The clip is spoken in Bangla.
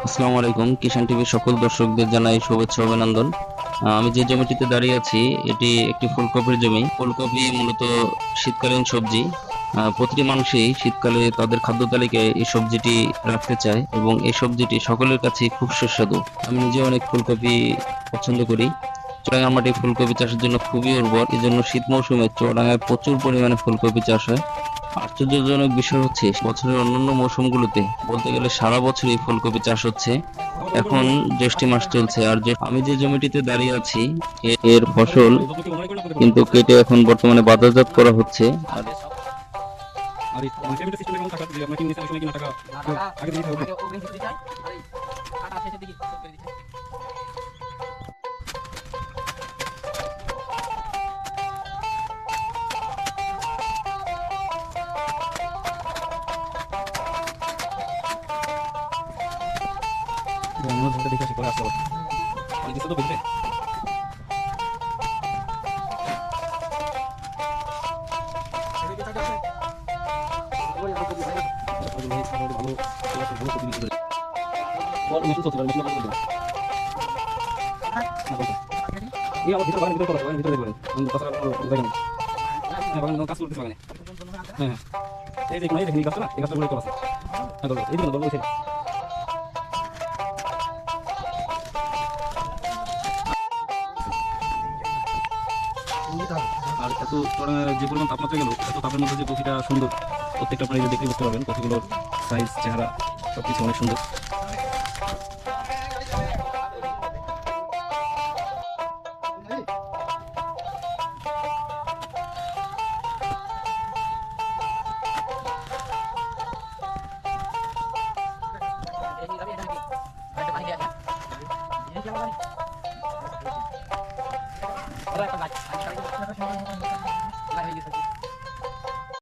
আসসালামু আলাইকুম। কিষান টিভির সকল দর্শকদের জানাই শুভেচ্ছা ও অভিনন্দন। আমি যে জমিটিতে দাঁড়িয়ে আছি এটি একটি ফুলকপির জমি। ফুলকপি মূলত শীতকালীন সবজি। প্রতিটি মানুষই শীতকালে তাদের খাদ্য তালিকায় এই সবজিটি রাখতে চায় এবং এই সবজিটি সকলের কাছেই খুব সুস্বাদু। আমি নিজে অনেক ফুলকপি পছন্দ করি। চুয়াডাঙ্গার মাটি ফুলকপি চাষের জন্য খুবই উর্বর, এজন্য শীত মৌসুমে চুয়াডাঙ্গায় প্রচুর পরিমাণে ফুলকপি চাষ হয়। আশ্চর্যজনক বিষয় হচ্ছে বছরের অন্যান্য মৌসুমগুলোতে বলতে গেলে সারা বছরই ফুলকপি চাষ হচ্ছে। এখন জ্যৈষ্ঠ মাস চলছে আর আমি যে জমিটিতে দাঁড়িয়ে আছি এর ফসল কিন্তু কেটে এখন বর্তমানে বাজারজাত করা হচ্ছে। আর আর এই পেমেন্টের সিস্টেমে কেমন টাকা দিলে আপনার কি নিচে সময় কিনা টাকা আগে দিতে হবে? অগ্রিম কিস্তি চাই আর এই কাটা শেষের দিকে শোধ করে দিতে। আমরা ধরে দেখে আসি পরে আসতে হবে। এই দিকে তো বেঁচে এই আমার ভিতরে বাগানের ভিতরে করা ভিতরে দেখবেন তাছাড়া দেখেন হ্যাঁ বাগান কাজ করতেছে বাগানে হ্যাঁ এই দেখুন এই দেখুন এই গাছটা না এই গাছটা করে করা আছে হ্যাঁ ধরো এই দেখুন ধরো আর এত যে পরিমাণ তাপমাত্রা গেল এত তাপের মধ্যে যে কফিটা সুন্দর প্রত্যেকটা আপনারা দেখে বুঝতে পারবেন কফিগুলোর সাইজ চেহারা সবকিছু অনেক সুন্দর। এই যাবে এটা কি একটা পানি আছে এই কি পানি ওরা একটা গাছ আমি কালকে লাগাই গেছি